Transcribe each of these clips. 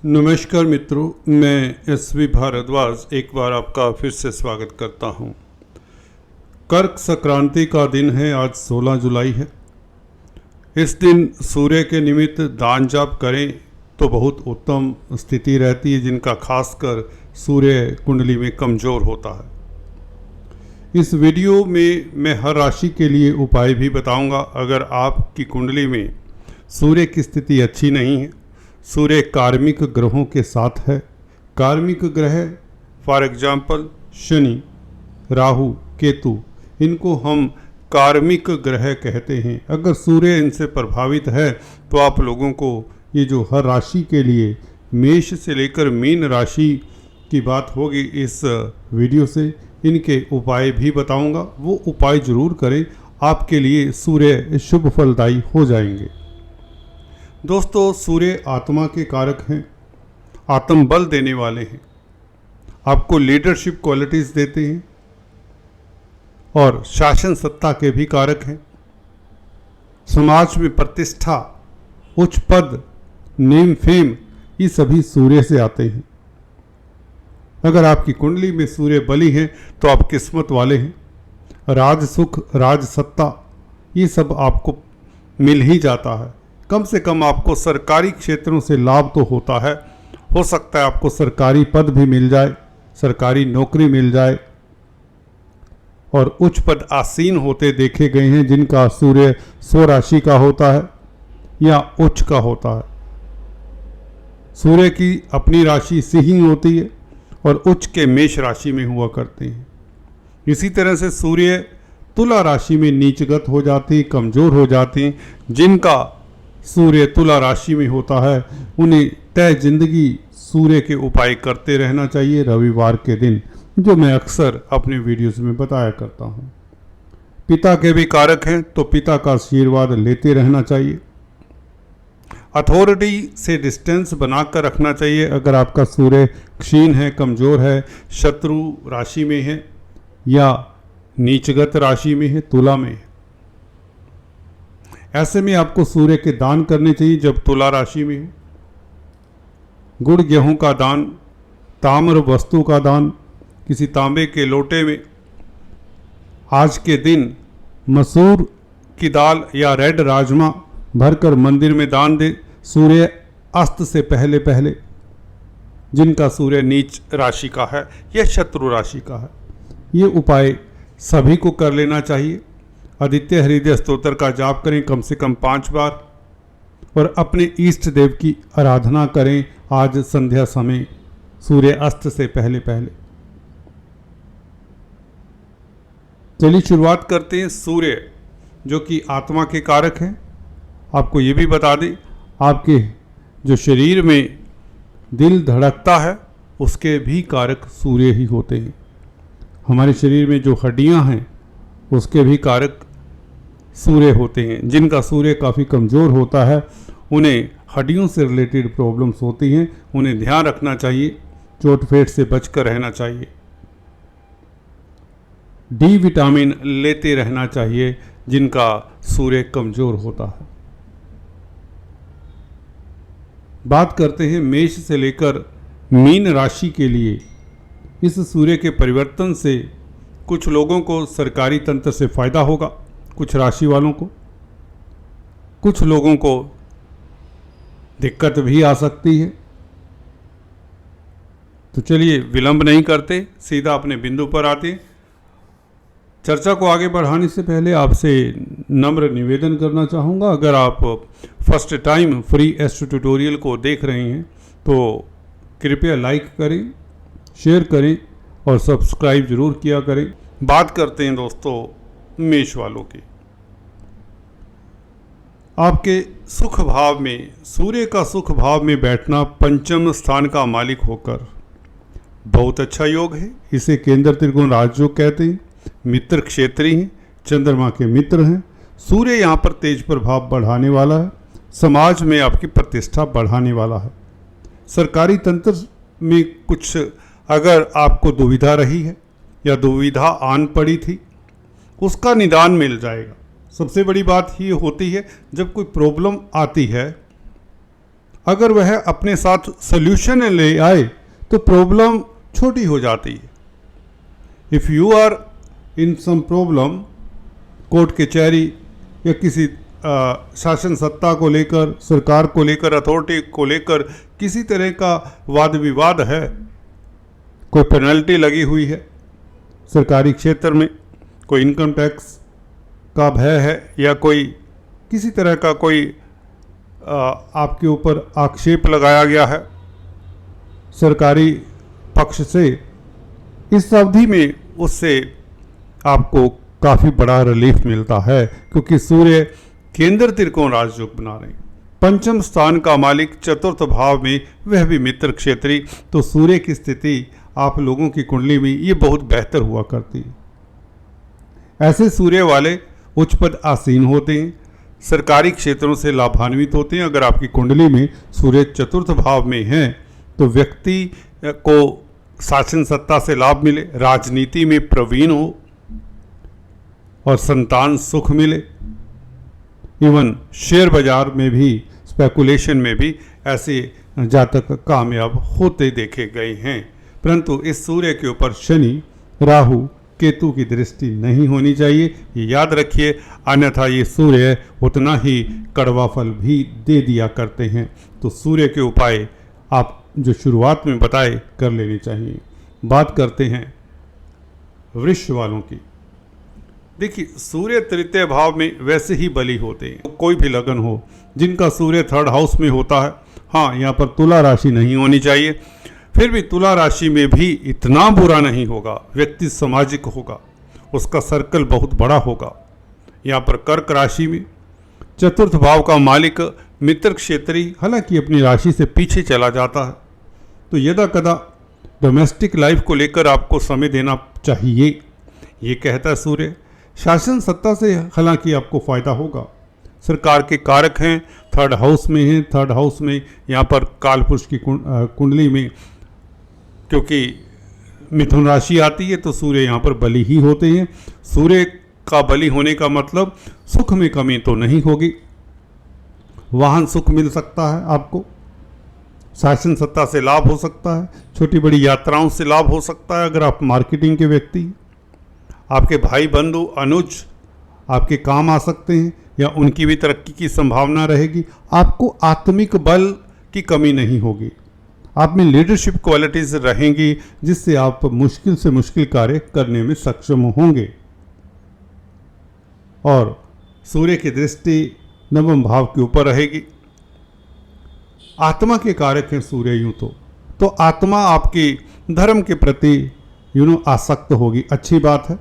नमस्कार मित्रों, मैं एसवी भारद्वाज एक बार आपका फिर से स्वागत करता हूं। कर्क संक्रांति का दिन है, आज 16 जुलाई है। इस दिन सूर्य के निमित्त दान जाप करें तो बहुत उत्तम स्थिति रहती है, जिनका खासकर सूर्य कुंडली में कमज़ोर होता है। इस वीडियो में मैं हर राशि के लिए उपाय भी बताऊंगा। अगर आपकी कुंडली में सूर्य की स्थिति अच्छी नहीं है, सूर्य कार्मिक ग्रहों के साथ है। कार्मिक ग्रह फॉर एग्जाम्पल शनि, राहु, केतु, इनको हम कार्मिक ग्रह कहते हैं। अगर सूर्य इनसे प्रभावित है तो आप लोगों को ये जो हर राशि के लिए मेष से लेकर मीन राशि की बात होगी, इस वीडियो से इनके उपाय भी बताऊंगा। वो उपाय जरूर करें, आपके लिए सूर्य शुभ फलदायी हो जाएंगे। दोस्तों, सूर्य आत्मा के कारक हैं, आत्मबल देने वाले हैं, आपको लीडरशिप क्वालिटीज़ देते हैं और शासन सत्ता के भी कारक हैं। समाज में प्रतिष्ठा, उच्च पद, नेम फेम, ये सभी सूर्य से आते हैं। अगर आपकी कुंडली में सूर्य बली है तो आप किस्मत वाले हैं। राज सुख, राज सत्ता, ये सब आपको मिल ही जाता है। कम से कम आपको सरकारी क्षेत्रों से लाभ तो होता है। हो सकता है आपको सरकारी पद भी मिल जाए, सरकारी नौकरी मिल जाए, और उच्च पद आसीन होते देखे गए हैं जिनका सूर्य स्वराशि का होता है या उच्च का होता है। सूर्य की अपनी राशि सिंह होती है और उच्च के मेष राशि में हुआ करते हैं। इसी तरह से सूर्य तुला राशि में नीचगत हो जाती, कमज़ोर हो जाती। जिनका सूर्य तुला राशि में होता है उन्हें तय जिंदगी सूर्य के उपाय करते रहना चाहिए रविवार के दिन, जो मैं अक्सर अपने वीडियोस में बताया करता हूँ। पिता के भी कारक हैं तो पिता का आशीर्वाद लेते रहना चाहिए। अथॉरिटी से डिस्टेंस बनाकर रखना चाहिए। अगर आपका सूर्य क्षीण है, कमज़ोर है, शत्रु राशि में है या नीचगत राशि में है, तुला में है, ऐसे में आपको सूर्य के दान करने चाहिए। जब तुला राशि में है, गुड़ गेहूं का दान, ताम्र वस्तु का दान, किसी तांबे के लोटे में आज के दिन मसूर की दाल या रेड राजमा भरकर मंदिर में दान दे, सूर्य अस्त से पहले पहले। जिनका सूर्य नीच राशि का है या शत्रु राशि का है, ये उपाय सभी को कर लेना चाहिए। आदित्य हृदय स्तोत्र का जाप करें कम से कम 5 बार और अपने इष्ट देव की आराधना करें आज संध्या समय सूर्य अस्त से पहले पहले। चलिए शुरुआत करते हैं। सूर्य जो कि आत्मा के कारक हैं, आपको ये भी बता दें, आपके जो शरीर में दिल धड़कता है उसके भी कारक सूर्य ही होते हैं। हमारे शरीर में जो हड्डियां हैं उसके भी कारक सूर्य होते हैं। जिनका सूर्य काफ़ी कमज़ोर होता है उन्हें हड्डियों से रिलेटेड प्रॉब्लम्स होती हैं, उन्हें ध्यान रखना चाहिए, चोट फेट से बचकर रहना चाहिए। डी विटामिन लेते रहना चाहिए जिनका सूर्य कमज़ोर होता है। बात करते हैं मेष से लेकर मीन राशि के लिए। इस सूर्य के परिवर्तन से कुछ लोगों को सरकारी तंत्र से फ़ायदा होगा, कुछ राशि वालों को, कुछ लोगों को दिक्कत भी आ सकती है। तो चलिए विलंब नहीं करते, सीधा अपने बिंदु पर आते। चर्चा को आगे बढ़ाने से पहले आपसे नम्र निवेदन करना चाहूँगा, अगर आप first time free astro tutorial को देख रहे हैं तो कृपया लाइक करें, शेयर करें और सब्सक्राइब जरूर किया करें। बात करते हैं दोस्तों मेष वालों की। आपके सुख भाव में सूर्य का सुख भाव में बैठना पंचम स्थान का मालिक होकर बहुत अच्छा योग है। इसे केंद्र त्रिकोण राजयोग कहते हैं। मित्र क्षेत्रीय हैं, चंद्रमा के मित्र हैं। सूर्य यहाँ पर तेज प्रभाव बढ़ाने वाला है, समाज में आपकी प्रतिष्ठा बढ़ाने वाला है। सरकारी तंत्र में कुछ अगर आपको दुविधा रही है या दुविधा आन पड़ी थी, उसका निदान मिल जाएगा। सबसे बड़ी बात ये होती है जब कोई प्रॉब्लम आती है अगर वह अपने साथ सोल्यूशन ले आए तो प्रॉब्लम छोटी हो जाती है। If you are in some problem, court कचहरी या किसी शासन सत्ता को लेकर, सरकार को लेकर, अथॉरिटी को लेकर किसी तरह का वाद विवाद है, कोई पेनल्टी लगी हुई है सरकारी क्षेत्र में, कोई इनकम टैक्स का भय है या कोई किसी तरह का कोई आपके ऊपर आक्षेप लगाया गया है सरकारी पक्ष से, इस अवधि में उससे आपको काफ़ी बड़ा रिलीफ मिलता है, क्योंकि सूर्य केंद्र त्रिकोण राजयोग बना रहे हैं। पंचम स्थान का मालिक चतुर्थ भाव में, वह भी मित्र क्षेत्री, तो सूर्य की स्थिति आप लोगों की कुंडली में ये बहुत बेहतर हुआ करती है। ऐसे सूर्य वाले उच्च पद आसीन होते हैं, सरकारी क्षेत्रों से लाभान्वित होते हैं। अगर आपकी कुंडली में सूर्य चतुर्थ भाव में है तो व्यक्ति को शासन सत्ता से लाभ मिले, राजनीति में प्रवीण हो और संतान सुख मिले। इवन शेयर बाजार में भी, स्पेकुलेशन में भी ऐसे जातक कामयाब होते देखे गए हैं। परंतु इस सूर्य के ऊपर शनि, राहु, केतु की दृष्टि नहीं होनी चाहिए, ये याद रखिए, अन्यथा ये सूर्य उतना ही कड़वा फल भी दे दिया करते हैं। तो सूर्य के उपाय आप जो शुरुआत में बताए कर लेने चाहिए। बात करते हैं वृष वालों की। देखिए, सूर्य तृतीय भाव में वैसे ही बली होते हैं। कोई भी लगन हो जिनका सूर्य थर्ड हाउस में होता है, हाँ, यहाँ पर तुला राशि नहीं होनी चाहिए, फिर भी तुला राशि में भी इतना बुरा नहीं होगा। व्यक्ति सामाजिक होगा, उसका सर्कल बहुत बड़ा होगा। यहाँ पर कर्क राशि में चतुर्थ भाव का मालिक मित्र क्षेत्री, हालांकि अपनी राशि से पीछे चला जाता है, तो यदा कदा डोमेस्टिक लाइफ को लेकर आपको समय देना चाहिए, ये कहता है सूर्य। शासन सत्ता से हालांकि आपको फ़ायदा होगा, सरकार के कारक हैं, थर्ड हाउस में हैं। थर्ड हाउस में यहाँ पर कालपुरुष की कुंडली में क्योंकि मिथुन राशि आती है तो सूर्य यहाँ पर बली ही होते हैं। सूर्य का बली होने का मतलब सुख में कमी तो नहीं होगी, वाहन सुख मिल सकता है आपको, शासन सत्ता से लाभ हो सकता है, छोटी बड़ी यात्राओं से लाभ हो सकता है। अगर आप मार्केटिंग के व्यक्ति हैं, आपके भाई बंधु अनुज आपके काम आ सकते हैं या उनकी भी तरक्की की संभावना रहेगी। आपको आत्मिक बल की कमी नहीं होगी, आप में लीडरशिप क्वालिटीज रहेंगी, जिससे आप मुश्किल से मुश्किल कार्य करने में सक्षम होंगे। और सूर्य की दृष्टि नवम भाव के ऊपर रहेगी। आत्मा के कारक हैं सूर्य, यूं तो आत्मा आपकी धर्म के प्रति आसक्त होगी, अच्छी बात है।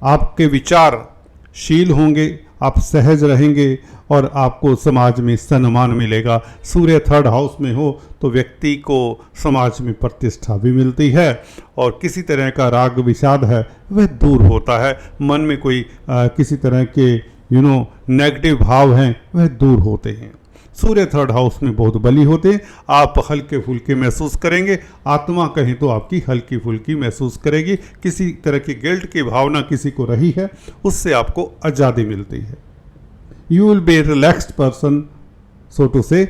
आपके विचारशील होंगे, आप सहज रहेंगे और आपको समाज में सम्मान मिलेगा। सूर्य थर्ड हाउस में हो तो व्यक्ति को समाज में प्रतिष्ठा भी मिलती है और किसी तरह का राग विषाद है वह दूर होता है। मन में कोई किसी तरह के नेगेटिव भाव हैं वह दूर होते हैं। सूर्य थर्ड हाउस में बहुत बली होते हैं, आप हल्के फुल्के महसूस करेंगे। आत्मा कहें तो आपकी हल्की फुल्की महसूस करेगी। किसी तरह की गिल्ट की भावना किसी को रही है उससे आपको आज़ादी मिलती है। You will be relaxed person, so to say.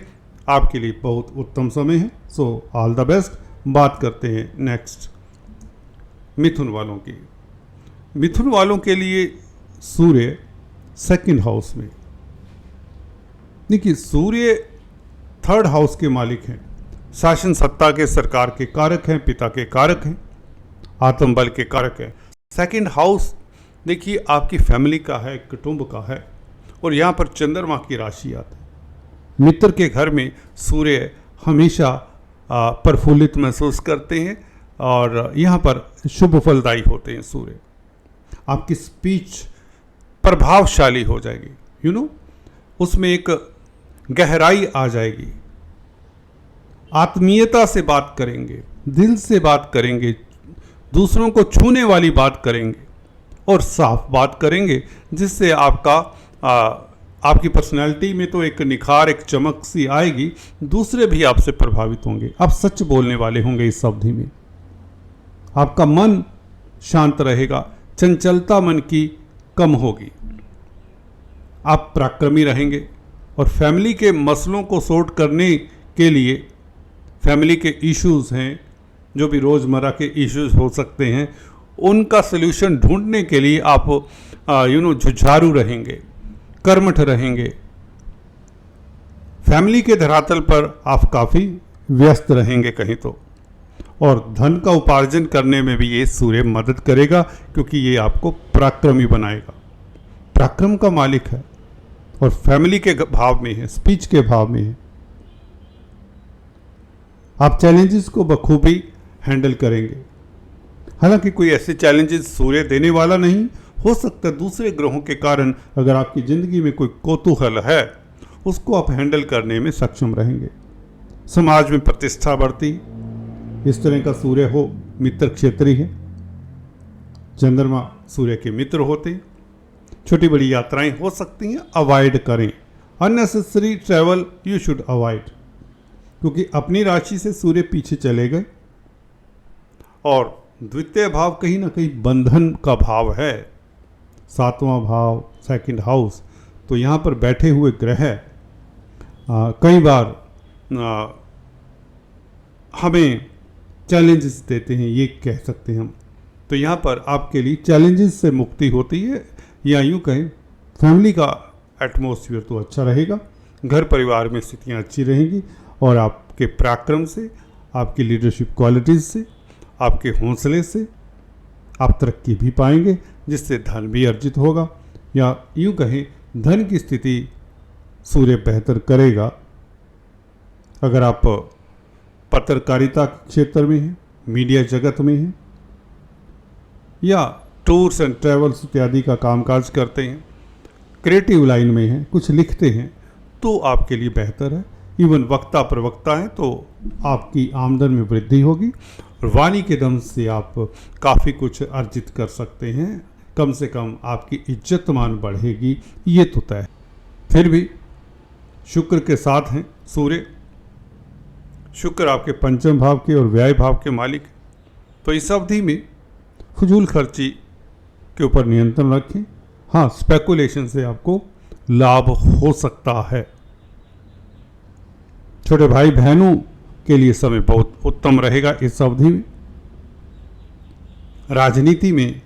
आपके लिए बहुत उत्तम समय है, सो ऑल द बेस्ट। बात करते हैं नेक्स्ट मिथुन वालों की। मिथुन वालों के लिए सूर्य सेकंड हाउस में। देखिए, सूर्य थर्ड हाउस के मालिक हैं, शासन सत्ता के, सरकार के कारक हैं, पिता के कारक हैं, आत्मबल के कारक हैं। सेकंड हाउस देखिए आपकी फैमिली का है, कुटुंब का है, और यहाँ पर चंद्रमा की राशि आती है। मित्र के घर में सूर्य हमेशा प्रफुल्लित महसूस करते हैं और यहाँ पर शुभ फलदायी होते हैं सूर्य। आपकी स्पीच प्रभावशाली हो जाएगी, उसमें एक गहराई आ जाएगी। आत्मीयता से बात करेंगे, दिल से बात करेंगे, दूसरों को छूने वाली बात करेंगे और साफ बात करेंगे, जिससे आपकी पर्सनैलिटी में तो एक निखार, एक चमक सी आएगी। दूसरे भी आपसे प्रभावित होंगे। आप सच बोलने वाले होंगे इस अवधि में। आपका मन शांत रहेगा, चंचलता मन की कम होगी। आप पराक्रमी रहेंगे, और फैमिली के मसलों को सॉर्ट करने के लिए, फैमिली के इश्यूज़ हैं, जो भी रोज़मर्रा के इश्यूज़ हो सकते हैं, उनका सल्यूशन ढूंढने के लिए आप जुझारू रहेंगे, कर्मठ रहेंगे। फैमिली के धरातल पर आप काफ़ी व्यस्त रहेंगे कहीं तो, और धन का उपार्जन करने में भी ये सूर्य मदद करेगा, क्योंकि ये आपको पराक्रमी बनाएगा। पराक्रम का मालिक है और फैमिली के भाव में है, स्पीच के भाव में है। आप चैलेंजेस को बखूबी हैंडल करेंगे। हालांकि कोई ऐसे चैलेंजेस सूर्य देने वाला नहीं, हो सकता है दूसरे ग्रहों के कारण अगर आपकी ज़िंदगी में कोई कौतूहल है, उसको आप हैंडल करने में सक्षम रहेंगे। समाज में प्रतिष्ठा बढ़ती, इस तरह का सूर्य हो मित्र क्षेत्री है। चंद्रमा सूर्य के मित्र होते हैं। छोटी बड़ी यात्राएं हो सकती हैं, अवॉइड करें। Unnecessary travel you should avoid, क्योंकि अपनी राशि से सूर्य पीछे चले गए और द्वितीय भाव कहीं ना कहीं बंधन का भाव है, 7वां भाव, सेकंड हाउस। तो यहाँ पर बैठे हुए ग्रह कई बार हमें चैलेंजेस देते हैं, ये कह सकते हैं हम। तो यहाँ पर आपके लिए चैलेंजेस से मुक्ति होती है, या यूँ कहें फैमिली का एटमॉस्फेयर तो अच्छा रहेगा, घर परिवार में स्थितियाँ अच्छी रहेंगी, और आपके पराक्रम से, आपकी लीडरशिप क्वालिटीज़ से, आपके हौसले से आप तरक्की भी पाएंगे, जिससे धन भी अर्जित होगा। या यूँ कहें धन की स्थिति सूर्य बेहतर करेगा। अगर आप पत्रकारिता क्षेत्र में हैं, मीडिया जगत में हैं, या टूर्स एंड ट्रैवल्स इत्यादि का कामकाज करते हैं, क्रिएटिव लाइन में हैं, कुछ लिखते हैं, तो आपके लिए बेहतर है। इवन वक्ता प्रवक्ता हैं तो आपकी आमदन में वृद्धि होगी, और वाणी के दम से आप काफ़ी कुछ अर्जित कर सकते हैं। कम से कम आपकी इज्जत मान बढ़ेगी, ये तो तय है। फिर भी शुक्र के साथ हैं सूर्य। शुक्र आपके पंचम भाव के और व्यय भाव के मालिक, तो इस अवधि में फजूल खर्ची के ऊपर नियंत्रण रखें। हाँ, स्पेकुलेशन से आपको लाभ हो सकता है। छोटे भाई बहनों के लिए समय बहुत उत्तम रहेगा इस अवधि में। राजनीति में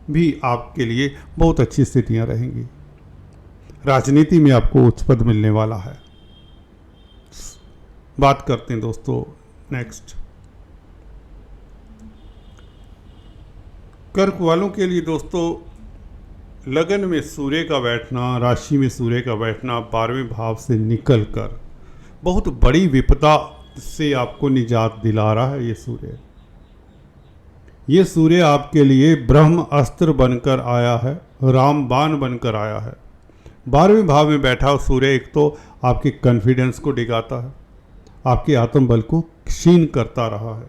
भी आपके लिए बहुत अच्छी स्थितियां रहेंगी। राजनीति में आपको उच्च पद मिलने वाला है। बात करते हैं दोस्तों नेक्स्ट कर्क वालों के लिए। दोस्तों, लगन में सूर्य का बैठना, राशि में सूर्य का बैठना 12वें भाव से निकलकर बहुत बड़ी विपदा से आपको निजात दिला रहा है। ये सूर्य आपके लिए ब्रह्म अस्त्र बनकर आया है, रामबाण बनकर आया है। 12वें भाव में बैठा सूर्य एक तो आपके कॉन्फिडेंस को डिगाता है, आपके आत्मबल को क्षीण करता रहा है।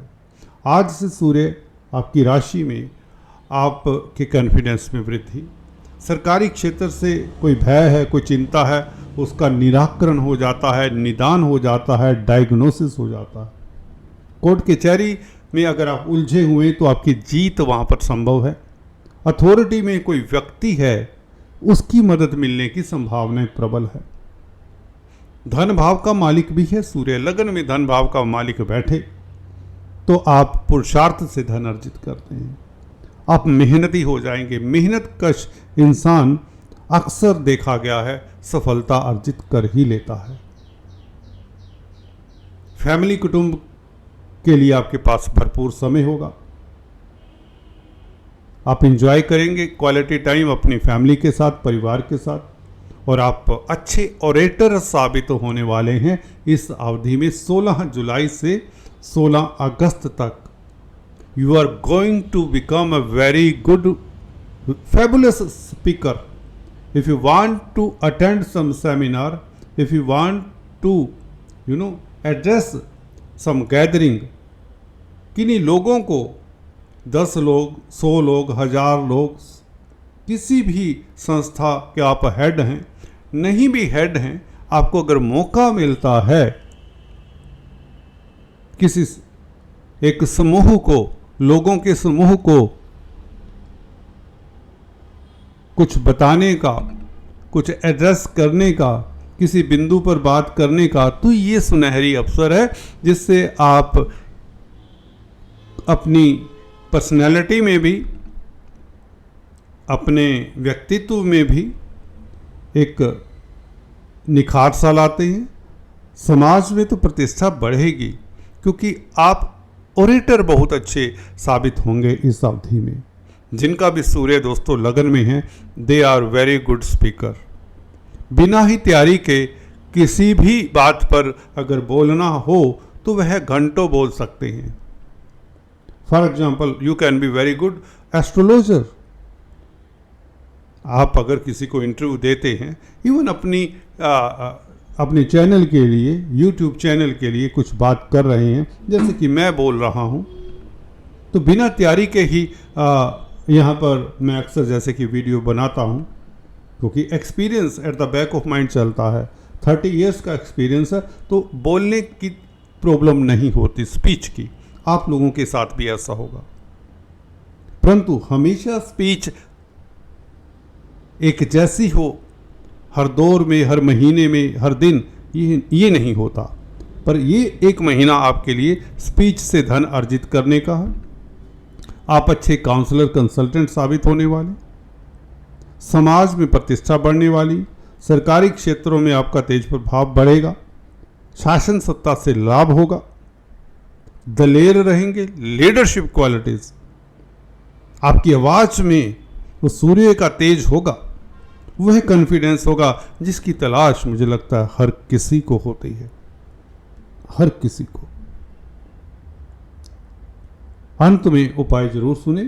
आज से सूर्य आपकी राशि में आपके कॉन्फिडेंस में वृद्धि, सरकारी क्षेत्र से कोई भय है, कोई चिंता है, उसका निराकरण हो जाता है, निदान हो जाता है, डायग्नोसिस हो जाता है। कोर्ट कचहरी में अगर आप उलझे हुए तो आपकी जीत वहाँ पर संभव है। अथॉरिटी में कोई व्यक्ति है, उसकी मदद मिलने की संभावनाएं प्रबल है। धन भाव का मालिक भी है सूर्य। लगन में धन भाव का मालिक बैठे तो आप पुरुषार्थ से धन अर्जित करते हैं, आप मेहनती हो जाएंगे। मेहनत कश इंसान अक्सर देखा गया है सफलता अर्जित कर ही लेता है। फैमिली कुटुंब के लिए आपके पास भरपूर समय होगा, आप एंजॉय करेंगे क्वालिटी टाइम अपनी फैमिली के साथ, परिवार के साथ, और आप अच्छे ओरेटर साबित होने वाले हैं इस अवधि में। 16 जुलाई से 16 अगस्त तक you are going to become a very good fabulous speaker. If you want to attend some seminar, if you want to address some gathering, किन्हीं लोगों को 10 लोग, 100 लोग, 1000 लोग, किसी भी संस्था के आप हेड हैं, नहीं भी हेड हैं, आपको अगर मौका मिलता है किसी एक समूह को, लोगों के समूह को कुछ बताने का, कुछ एड्रेस करने का, किसी बिंदु पर बात करने का, तो ये सुनहरी अवसर है जिससे आप अपनी पर्सनैलिटी में भी, अपने व्यक्तित्व में भी एक निखार सा लाते हैं। समाज में तो प्रतिष्ठा बढ़ेगी क्योंकि आप ओरेटर बहुत अच्छे साबित होंगे इस अवधि में। जिनका भी सूर्य दोस्तों लगन में है, they are very good speaker. बिना ही तैयारी के किसी भी बात पर अगर बोलना हो तो वह घंटों बोल सकते हैं। For example, you can be very good astrologer. आप अगर किसी को इंटरव्यू देते हैं, इवन अपने चैनल के लिए, यूट्यूब चैनल के लिए कुछ बात कर रहे हैं, जैसे कि मैं बोल रहा हूँ, तो बिना तैयारी के ही यहाँ पर मैं अक्सर जैसे कि वीडियो बनाता हूँ, क्योंकि experience at the back of mind चलता है। 30 इयर्स का एक्सपीरियंस है, तो बोलने की प्रॉब्लम नहीं होती, स्पीच की। आप लोगों के साथ भी ऐसा होगा, परंतु हमेशा स्पीच एक जैसी हो हर दौर में, हर महीने में, हर दिन, ये नहीं होता। पर ये एक महीना आपके लिए स्पीच से धन अर्जित करने का है। आप अच्छे काउंसलर, कंसल्टेंट साबित होने वाले, समाज में प्रतिष्ठा बढ़ने वाली, सरकारी क्षेत्रों में आपका तेज प्रभाव बढ़ेगा, शासन सत्ता से लाभ होगा, दलेर रहेंगे, लीडरशिप क्वालिटीज, आपकी आवाज में वो सूर्य का तेज होगा, वह कॉन्फिडेंस होगा जिसकी तलाश मुझे लगता है हर किसी को होती है, हर किसी को। अंत में उपाय जरूर सुने,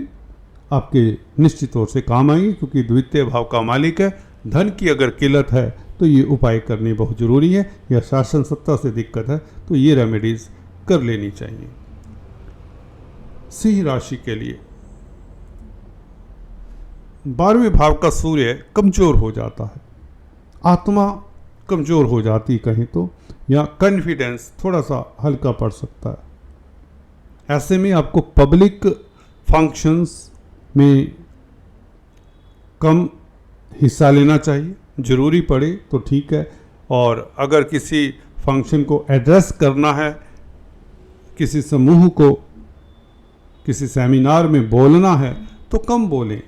आपके निश्चित तौर से काम आएंगे, क्योंकि द्वितीय भाव का मालिक है। धन की अगर किल्लत है तो ये उपाय करनी बहुत जरूरी है, या शासन सत्ता से दिक्कत है तो ये रेमेडीज कर लेनी चाहिए। सिंह राशि के लिए 12वें भाव का सूर्य कमजोर हो जाता है, आत्मा कमजोर हो जाती कहीं तो, या कॉन्फिडेंस थोड़ा सा हल्का पड़ सकता है। ऐसे में आपको पब्लिक फंक्शंस में कम हिस्सा लेना चाहिए, जरूरी पड़े तो ठीक है, और अगर किसी फंक्शन को एड्रेस करना है, किसी समूह को, किसी सेमिनार में बोलना है तो कम बोलें,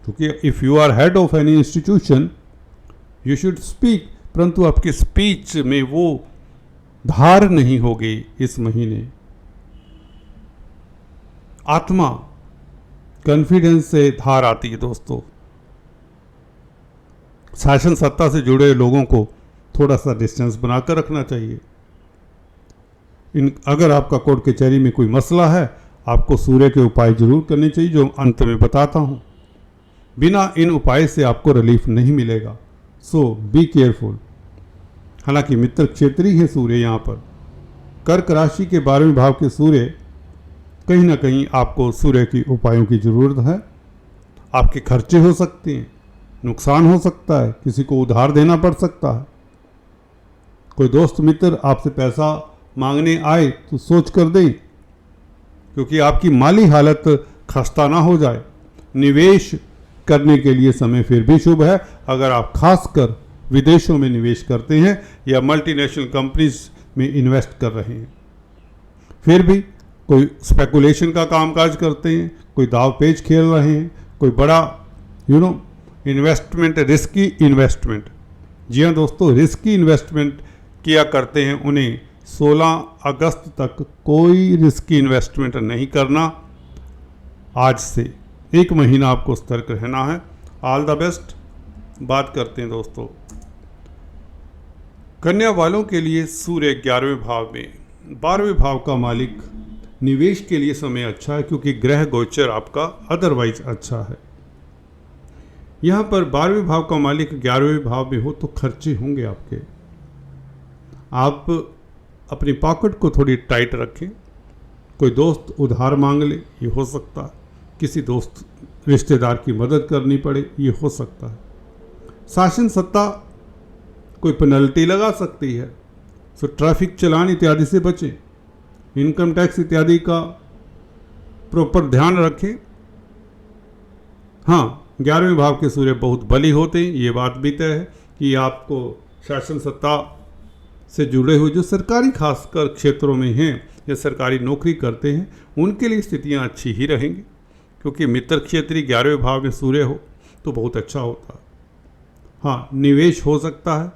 क्योंकि if you are head of any institution you should speak, परंतु आपकी स्पीच में वो धार नहीं होगी इस महीने। आत्मा कॉन्फिडेंस से धार आती है दोस्तों। शासन सत्ता से जुड़े लोगों को थोड़ा सा डिस्टेंस बनाकर रखना चाहिए। अगर आपका कोर्ट कचहरी में कोई मसला है, आपको सूर्य के उपाय जरूर करने चाहिए, जो अंत में बताता हूं। बिना इन उपाय से आपको रिलीफ नहीं मिलेगा, सो बी केयरफुल। हालांकि मित्र क्षेत्री है सूर्य यहाँ पर। कर्क राशि के 12वें भाव के सूर्य, कहीं ना कहीं आपको सूर्य की उपायों की जरूरत है। आपके खर्चे हो सकते हैं, नुकसान हो सकता है, किसी को उधार देना पड़ सकता है, कोई दोस्त मित्र आपसे पैसा मांगने आए तो सोच कर दें, क्योंकि आपकी माली हालत खस्ता ना हो जाए। निवेश करने के लिए समय फिर भी शुभ है। अगर आप खासकर विदेशों में निवेश करते हैं या मल्टीनेशनल कंपनीज में इन्वेस्ट कर रहे हैं, फिर भी कोई स्पेकुलेशन का कामकाज करते हैं, कोई दाव पेच खेल रहे हैं, कोई बड़ा इन्वेस्टमेंट, रिस्की इन्वेस्टमेंट, जी हाँ दोस्तों, रिस्की इन्वेस्टमेंट किया करते हैं, उन्हें 16 अगस्त तक कोई रिस्की इन्वेस्टमेंट नहीं करना। आज से एक महीना आपको सतर्क रहना है। All the best. बात करते हैं दोस्तों कन्या वालों के लिए। सूर्य 11वें भाव में, 12वें भाव का मालिक, निवेश के लिए समय अच्छा है, क्योंकि ग्रह गोचर आपका अदरवाइज अच्छा है। यहाँ पर 12वें भाव का मालिक 11वें भाव में हो तो खर्चे होंगे आपके। आप अपनी पॉकेट को थोड़ी टाइट रखें। कोई दोस्त उधार मांग ले, ये हो सकता है। किसी दोस्त रिश्तेदार की मदद करनी पड़े, ये हो सकता है। शासन सत्ता कोई पेनल्टी लगा सकती है, सो ट्रैफिक चालान इत्यादि से बचें। इनकम टैक्स इत्यादि का प्रॉपर ध्यान रखें। हाँ, 11वें भाव के सूर्य बहुत बली होते हैं, ये बात भी तय है। कि आपको शासन सत्ता से जुड़े हुए जो सरकारी खासकर क्षेत्रों में हैं या सरकारी नौकरी करते हैं उनके लिए स्थितियां अच्छी ही रहेंगी, क्योंकि मित्र क्षेत्रीय 11वें भाव में सूर्य हो तो बहुत अच्छा होता है। हाँ, निवेश हो सकता है,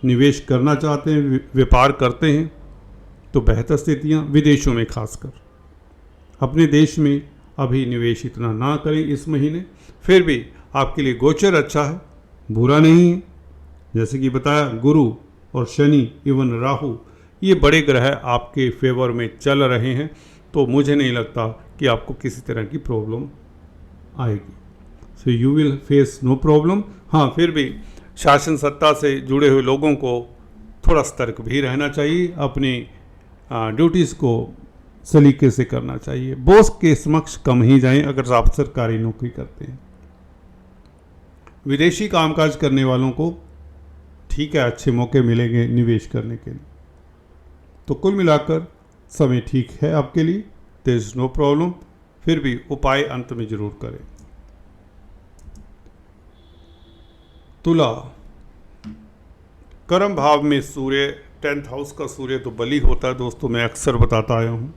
निवेश करना चाहते हैं, व्यापार करते हैं तो बेहतर स्थितियां विदेशों में खासकर। अपने देश में अभी निवेश इतना ना करें इस महीने, फिर भी आपके लिए गोचर अच्छा है, बुरा नहीं है। जैसे कि बताया, गुरु और शनि इवन राहु ये बड़े ग्रह आपके फेवर में चल रहे हैं, तो मुझे नहीं लगता कि आपको किसी तरह की प्रॉब्लम आएगी। So you will face no problem. हाँ, फिर भी शासन सत्ता से जुड़े हुए लोगों को थोड़ा सतर्क भी रहना चाहिए, अपनी ड्यूटीज़ को सलीके से करना चाहिए। बॉस के समक्ष कम ही जाएं अगर आप सरकारी नौकरी करते हैं। विदेशी कामकाज करने वालों को ठीक है, अच्छे मौके मिलेंगे निवेश करने के लिए। तो कुल मिलाकर समय ठीक है आपके लिए, देयर इज नो प्रॉब्लम। फिर भी उपाय अंत में जरूर करें। तुला, कर्म भाव में सूर्य, 10th हाउस का सूर्य तो बली होता है दोस्तों, मैं अक्सर बताता आया हूँ।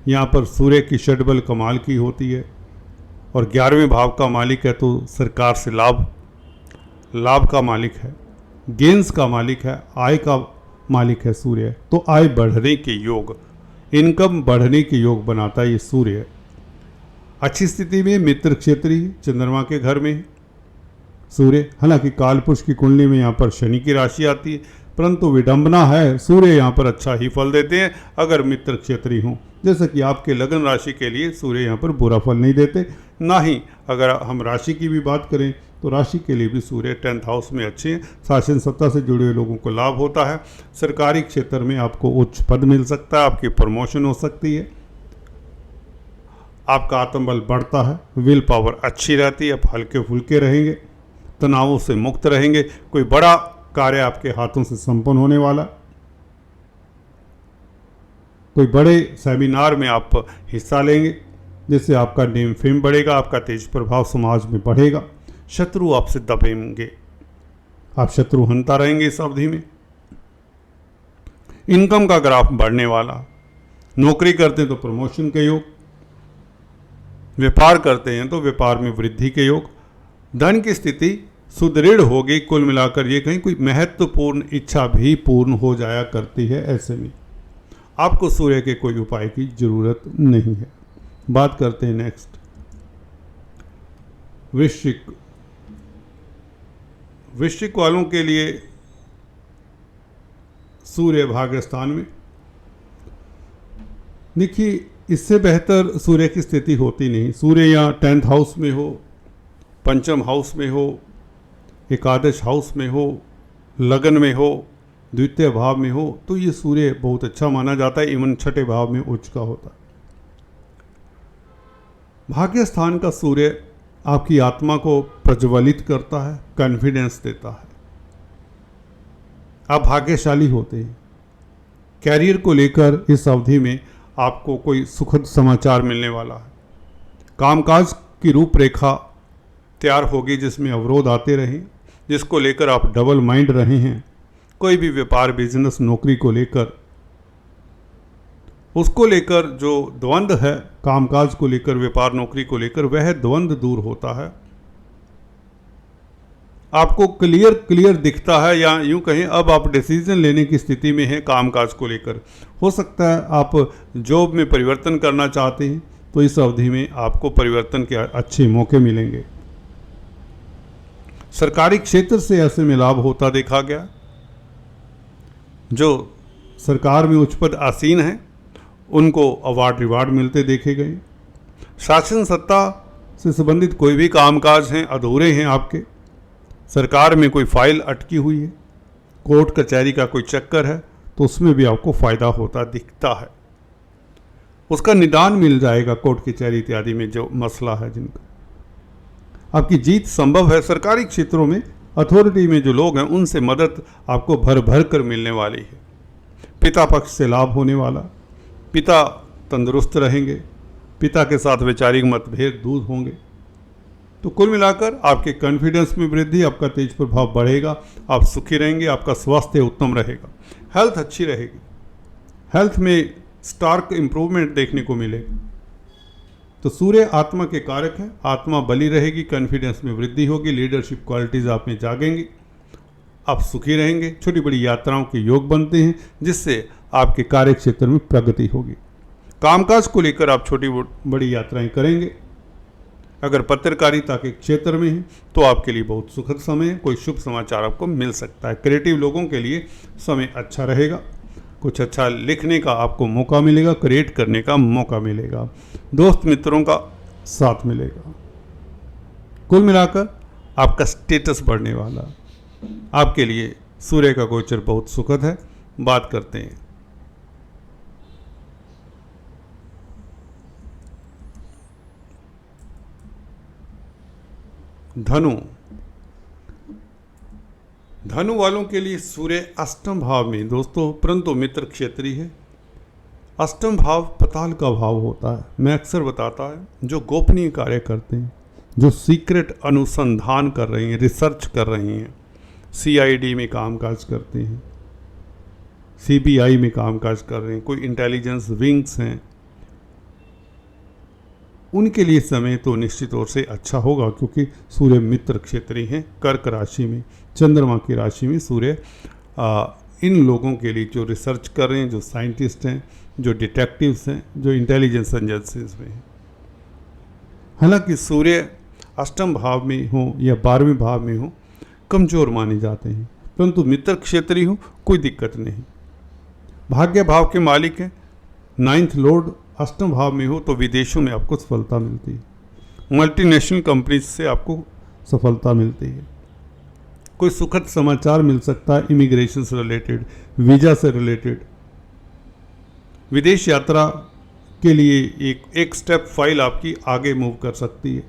यहाँ पर सूर्य की षड्बल कमाल की होती है और 11वें भाव का मालिक है, तो सरकार से लाभ का मालिक है, गेंस का मालिक है, आय का मालिक है सूर्य। तो आय बढ़ने के योग, इनकम बढ़ने के योग बनाता है ये सूर्य। अच्छी स्थिति में मित्र क्षेत्रीय चंद्रमा के घर में सूर्य। हालांकि कालपुरुष की कुंडली में यहाँ पर शनि की राशि आती है, परंतु विडंबना है, सूर्य यहाँ पर अच्छा ही फल देते हैं अगर मित्र क्षेत्रीय हों। जैसे कि आपके लगन राशि के लिए सूर्य यहाँ पर बुरा फल नहीं देते, ना ही अगर हम राशि की भी बात करें तो राशि के लिए भी सूर्य 10th हाउस में अच्छे हैं। शासन सत्ता से जुड़े हुए लोगों को लाभ होता है, सरकारी क्षेत्र में आपको उच्च पद मिल सकता है, आपकी प्रमोशन हो सकती है, आपका आत्मबल बढ़ता है, विल पावर अच्छी रहती है, आप हल्के फुल्के रहेंगे, तनावों से मुक्त रहेंगे, कोई बड़ा कार्य आपके हाथों से संपन्न होने वाला, कोई बड़े सेमिनार में आप हिस्सा लेंगे जिससे आपका नेम फेम बढ़ेगा, आपका तेज प्रभाव समाज में बढ़ेगा, शत्रु आपसे दबेंगे, आप शत्रु हंता रहेंगे इस अवधि में। इनकम का ग्राफ बढ़ने वाला, नौकरी करते हैं तो प्रमोशन के योग, व्यापार करते हैं तो व्यापार में वृद्धि के योग, धन की स्थिति सुदृढ़ होगी। कुल मिलाकर ये कहीं कोई महत्वपूर्ण इच्छा भी पूर्ण हो जाया करती है। ऐसे में आपको सूर्य के कोई उपाय की जरूरत नहीं है। बात करते हैं नेक्स्ट, वृश्चिक वालों के लिए सूर्य भाग्यस्थान में। देखिए, इससे बेहतर सूर्य की स्थिति होती नहीं। सूर्य या 10th हाउस में हो, पंचम हाउस में हो, एकादश हाउस में हो, लगन में हो, द्वितीय भाव में हो, तो ये सूर्य बहुत अच्छा माना जाता है। इवन छठे भाव में उच्च का होता है। भाग्य स्थान का सूर्य आपकी आत्मा को प्रज्वलित करता है, कॉन्फिडेंस देता है, आप भाग्यशाली होते हैं। कैरियर को लेकर इस अवधि में आपको कोई सुखद समाचार मिलने वाला है। कामकाज की रूपरेखा तैयार होगी जिसमें अवरोध आते रहें, जिसको लेकर आप डबल माइंड रहे हैं। कोई भी व्यापार, बिजनेस, नौकरी को लेकर, उसको लेकर जो द्वंद्व है, कामकाज को लेकर, व्यापार नौकरी को लेकर, वह द्वंद्व दूर होता है। आपको क्लियर दिखता है, या यूं कहें अब आप डिसीजन लेने की स्थिति में हैं कामकाज को लेकर। हो सकता है आप जॉब में परिवर्तन करना चाहते हैं, तो इस अवधि में आपको परिवर्तन के अच्छे मौके मिलेंगे। सरकारी क्षेत्र से ऐसे में लाभ होता देखा गया। जो सरकार में उच्च पद आसीन हैं उनको अवार्ड रिवार्ड मिलते देखे गए। शासन सत्ता से संबंधित कोई भी कामकाज हैं अधूरे हैं आपके, सरकार में कोई फाइल अटकी हुई है, कोर्ट कचहरी का कोई चक्कर है, तो उसमें भी आपको फ़ायदा होता दिखता है। उसका निदान मिल जाएगा कोर्ट कचहरी इत्यादि में जो मसला है जिनका। आपकी जीत संभव है। सरकारी क्षेत्रों में अथॉरिटी में जो लोग हैं उनसे मदद आपको भर भर कर मिलने वाली है। पिता पक्ष से लाभ होने वाला, पिता तंदुरुस्त रहेंगे, पिता के साथ वैचारिक मतभेद दूर होंगे, तो कुल मिलाकर आपके कॉन्फिडेंस में वृद्धि, आपका तेज प्रभाव बढ़ेगा, आप सुखी रहेंगे, आपका स्वास्थ्य उत्तम रहेगा, हेल्थ अच्छी रहेगी, हेल्थ में स्टार्क इम्प्रूवमेंट देखने को मिलेगा। तो सूर्य आत्मा के कारक है, आत्मा बली रहेगी, कॉन्फिडेंस में वृद्धि होगी, लीडरशिप क्वालिटीज आप में जागेंगी, आप सुखी रहेंगे, छोटी बड़ी यात्राओं के योग बनते हैं जिससे आपके कार्य क्षेत्र में प्रगति होगी। कामकाज को लेकर आप छोटी बड़ी यात्राएं करेंगे। अगर पत्रकारिता के क्षेत्र में है तो आपके लिए बहुत सुखद समय है, कोई शुभ समाचार आपको मिल सकता है। क्रिएटिव लोगों के लिए समय अच्छा रहेगा, कुछ अच्छा लिखने का आपको मौका मिलेगा, क्रिएट करने का मौका मिलेगा, दोस्त मित्रों का साथ मिलेगा। कुल मिलाकर आपका स्टेटस बढ़ने वाला, आपके लिए सूर्य का गोचर बहुत सुखद है। बात करते हैं धनु। धनु वालों के लिए सूर्य अष्टम भाव में दोस्तों, परंतु मित्र क्षेत्रीय है। अष्टम भाव पताल का भाव होता है, मैं अक्सर बताता है, जो गोपनीय कार्य करते हैं, जो सीक्रेट अनुसंधान कर रही हैं, रिसर्च कर रही हैं, सीआईडी में कामकाज करते हैं, सीबीआई में कामकाज कर रहे हैं, कोई इंटेलिजेंस विंग्स हैं, उनके लिए समय तो निश्चित तौर से अच्छा होगा, क्योंकि सूर्य मित्र क्षेत्रीय हैं। कर्क राशि में, चंद्रमा की राशि में सूर्य इन लोगों के लिए जो रिसर्च कर रहे हैं, जो साइंटिस्ट हैं, जो डिटेक्टिव्स हैं, जो इंटेलिजेंस एजेंसीज में हैं। हालांकि सूर्य अष्टम भाव में हो या 12वें भाव में हो, कमज़ोर माने जाते हैं, परंतु मित्र क्षेत्रीय हो कोई दिक्कत नहीं। भाग्य भाव के मालिक हैं, 9th लॉर्ड अष्टम भाव में हो तो विदेशों में आपको सफलता मिलती है, मल्टीनेशनल कंपनीज से आपको सफलता मिलती है, कोई सुखद समाचार मिल सकता है इमिग्रेशन से रिलेटेड, वीज़ा से रिलेटेड, विदेश यात्रा के लिए एक स्टेप फाइल आपकी आगे मूव कर सकती है।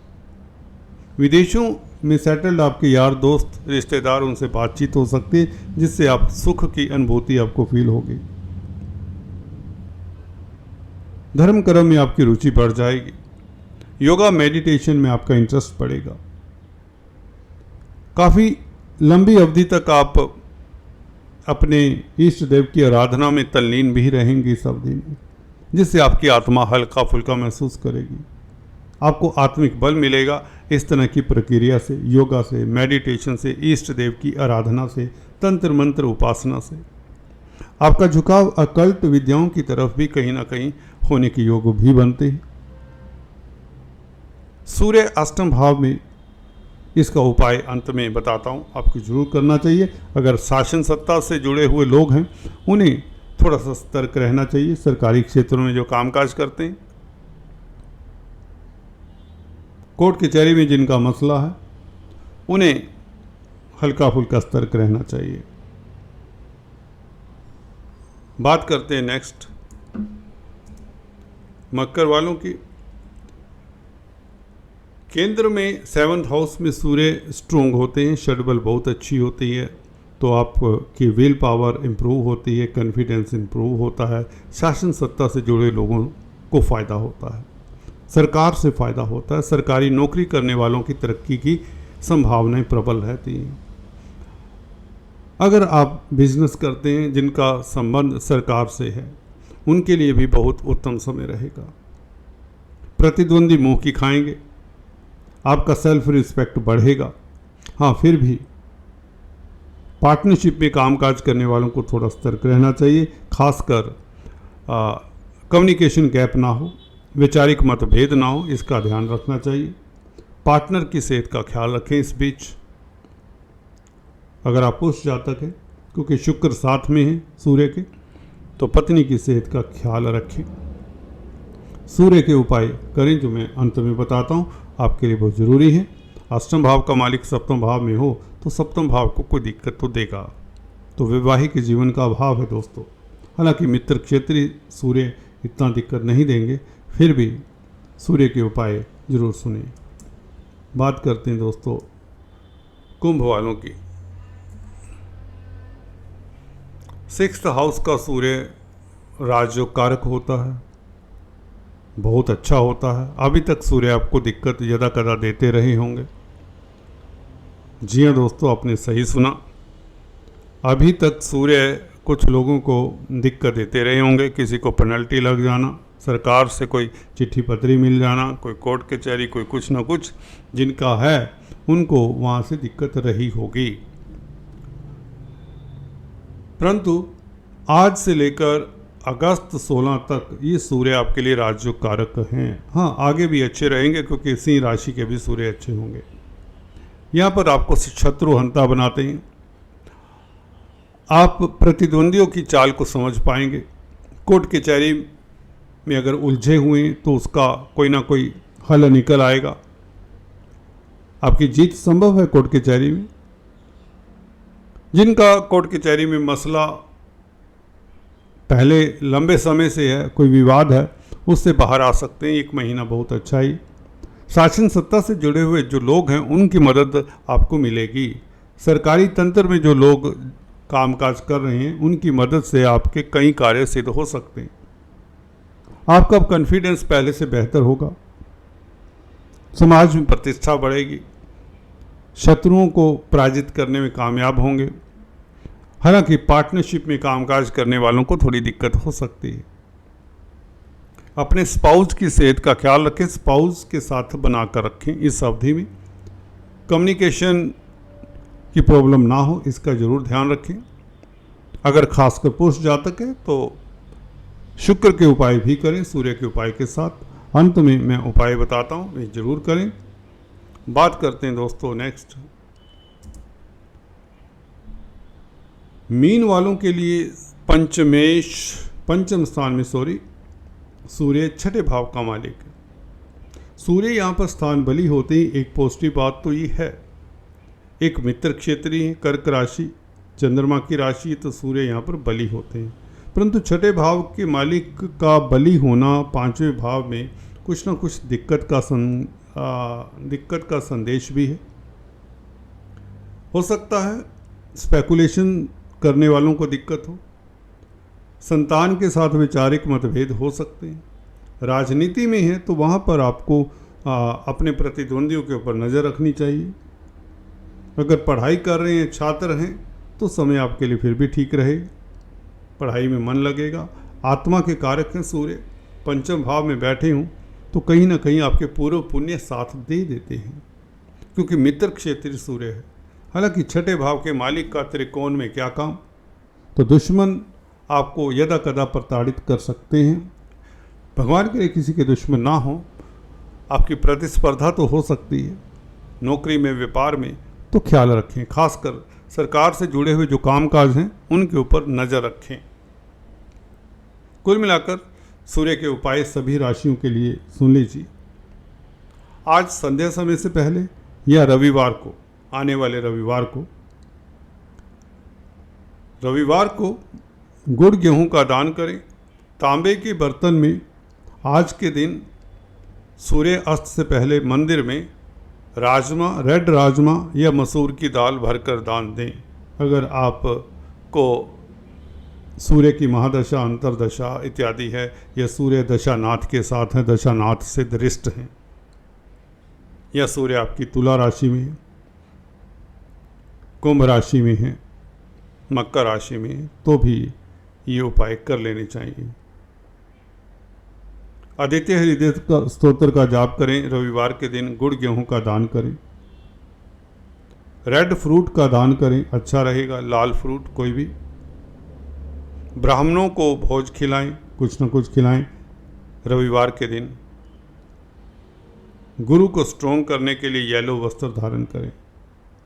विदेशों में सेटल्ड आपके यार दोस्त रिश्तेदार, उनसे बातचीत हो सकती है जिससे आप सुख की अनुभूति आपको फील होगी। धर्म कर्म में आपकी रुचि बढ़ जाएगी, योगा मेडिटेशन में आपका इंटरेस्ट बढ़ेगा, काफ़ी लंबी अवधि तक आप अपने इष्ट देव की आराधना में तल्लीन भी रहेंगे इस अवधि में, जिससे आपकी आत्मा हल्का फुल्का महसूस करेगी, आपको आत्मिक बल मिलेगा। इस तरह की प्रक्रिया से, योगा से, मेडिटेशन से, इष्ट देव की आराधना से, तंत्र मंत्र उपासना से आपका झुकाव अकल्ट विद्याओं की तरफ भी कहीं ना कहीं होने के योग भी बनते हैं। सूर्य अष्टम भाव में, इसका उपाय अंत में बताता हूँ, आपको जरूर करना चाहिए। अगर शासन सत्ता से जुड़े हुए लोग हैं उन्हें थोड़ा सा सतर्क रहना चाहिए। सरकारी क्षेत्रों में जो कामकाज करते हैं, कोर्ट कचहरी में जिनका मसला है, उन्हें हल्का फुल्का सतर्क रहना चाहिए। बात करते हैं नेक्स्ट मकर वालों की। केंद्र में 7th हाउस में सूर्य स्ट्रोंग होते हैं, षड्बल बहुत अच्छी होती है, तो आपकी विल पावर इम्प्रूव होती है, कॉन्फिडेंस इम्प्रूव होता है, शासन सत्ता से जुड़े लोगों को फ़ायदा होता है, सरकार से फ़ायदा होता है, सरकारी नौकरी करने वालों की तरक्की की संभावनाएं प्रबल रहती हैं। अगर आप बिजनेस करते हैं जिनका संबंध सरकार से है, उनके लिए भी बहुत उत्तम समय रहेगा। प्रतिद्वंदी मुंह की खाएंगे, आपका सेल्फ रिस्पेक्ट बढ़ेगा। हाँ, फिर भी पार्टनरशिप में कामकाज करने वालों को थोड़ा सतर्क रहना चाहिए, खासकर कम्युनिकेशन गैप ना हो, वैचारिक मतभेद ना हो, इसका ध्यान रखना चाहिए। पार्टनर की सेहत का ख्याल रखें। इस बीच अगर आप पुरुष जातक हैं, क्योंकि शुक्र साथ में है सूर्य के, तो पत्नी की सेहत का ख्याल रखें। सूर्य के उपाय करें जो मैं अंत में बताता हूँ, आपके लिए बहुत ज़रूरी है। अष्टम भाव का मालिक सप्तम भाव में हो तो सप्तम भाव को कोई दिक्कत तो देगा, तो वैवाहिक जीवन का अभाव है दोस्तों। हालांकि मित्र क्षेत्रीय सूर्य इतना दिक्कत नहीं देंगे, फिर भी सूर्य के उपाय जरूर सुने। बात करते हैं दोस्तों कुंभ वालों की। 6th हाउस का सूर्य राजयोग कारक होता है, बहुत अच्छा होता है। अभी तक सूर्य आपको दिक्कत यदा कदा देते रहे होंगे। जी हाँ दोस्तों, आपने सही सुना। अभी तक सूर्य कुछ लोगों को दिक्कत देते रहे होंगे। किसी को पेनल्टी लग जाना, सरकार से कोई चिट्ठी पत्री मिल जाना, कोई कोर्ट कचहरी, कोई कुछ ना कुछ जिनका है उनको वहाँ से दिक्कत रही होगी। परंतु आज से लेकर अगस्त 16 तक ये सूर्य आपके लिए राजयोग कारक हैं। हाँ, आगे भी अच्छे रहेंगे क्योंकि इसी राशि के भी सूर्य अच्छे होंगे। यहाँ पर आपको शत्रु हंता बनाते हैं। आप प्रतिद्वंदियों की चाल को समझ पाएंगे। कोर्ट कचहरी में अगर उलझे हुए तो उसका कोई ना कोई हल निकल आएगा। आपकी जीत संभव है कोर्ट कचहरी में। जिनका कोर्ट कचहरी में मसला पहले लंबे समय से है, कोई विवाद है, उससे बाहर आ सकते हैं। 1 महीना बहुत अच्छा ही। शासन सत्ता से जुड़े हुए जो लोग हैं उनकी मदद आपको मिलेगी। सरकारी तंत्र में जो लोग कामकाज कर रहे हैं उनकी मदद से आपके कई कार्य सिद्ध हो सकते हैं। आपका कॉन्फिडेंस पहले से बेहतर होगा। समाज में प्रतिष्ठा बढ़ेगी। शत्रुओं को पराजित करने में कामयाब होंगे। हालांकि पार्टनरशिप में कामकाज करने वालों को थोड़ी दिक्कत हो सकती है। अपने स्पाउस की सेहत का ख्याल रखें। स्पाउस के साथ बनाकर रखें। इस अवधि में कम्युनिकेशन की प्रॉब्लम ना हो, इसका जरूर ध्यान रखें। अगर खासकर पुरुष जातक है तो शुक्र के उपाय भी करें सूर्य के उपाय के साथ। अंत में मैं उपाय बताता हूँ, वे जरूर करें। बात करते हैं दोस्तों नेक्स्ट मीन वालों के लिए। पंचम स्थान में सूर्य 6ठे भाव का मालिक है। सूर्य यहाँ पर स्थान बली होते ही एक पॉजिटिव बात तो ये है, एक मित्र क्षेत्रीय है, कर्क राशि चंद्रमा की राशि, तो सूर्य यहाँ पर बली होते हैं। परंतु 6ठे भाव के मालिक का बली होना 5वें भाव में कुछ ना कुछ दिक्कत का संदेश भी है। हो सकता है स्पेकुलेशन करने वालों को दिक्कत हो। संतान के साथ वैचारिक मतभेद हो सकते हैं। राजनीति में है तो वहाँ पर आपको अपने प्रतिद्वंदियों के ऊपर नज़र रखनी चाहिए। अगर पढ़ाई कर रहे हैं, छात्र हैं, तो समय आपके लिए फिर भी ठीक रहेगा। पढ़ाई में मन लगेगा। आत्मा के कारक हैं सूर्य, पंचम भाव में बैठे हों तो कहीं ना कहीं आपके पूर्व पुण्य साथ दे देते हैं, क्योंकि मित्र क्षेत्रीय सूर्य है। हालांकि 6ठे भाव के मालिक का त्रिकोण में क्या काम, तो दुश्मन आपको यदा कदा प्रताड़ित कर सकते हैं। भगवान करे किसी के दुश्मन ना हो। आपकी प्रतिस्पर्धा तो हो सकती है नौकरी में, व्यापार में, तो ख्याल रखें। खासकर सरकार से जुड़े हुए जो कामकाज हैं उनके ऊपर नज़र रखें। कुल मिलाकर सूर्य के उपाय सभी राशियों के लिए सुन लीजिए। आज संध्या समय से पहले या रविवार को, आने वाले रविवार को गुड़ गेहूं का दान करें। तांबे के बर्तन में आज के दिन सूर्य अस्त से पहले मंदिर में रेड राजमा या मसूर की दाल भरकर दान दें। अगर आपको सूर्य की महादशा, अंतरदशा इत्यादि है, या सूर्य दशानाथ के साथ है, दशानाथ से दृष्ट हैं, या सूर्य आपकी तुला राशि में है, कुंभ राशि में है, मकर राशि में है, तो भी ये उपाय कर लेने चाहिए। आदित्य हृदय का स्तोत्र का जाप करें। रविवार के दिन गुड़ गेहूं का दान करें। रेड फ्रूट का दान करें, अच्छा रहेगा। लाल फ्रूट कोई भी। ब्राह्मणों को भोज खिलाएं, कुछ न कुछ खिलाएं रविवार के दिन। गुरु को स्ट्रॉन्ग करने के लिए येलो वस्त्र धारण करें।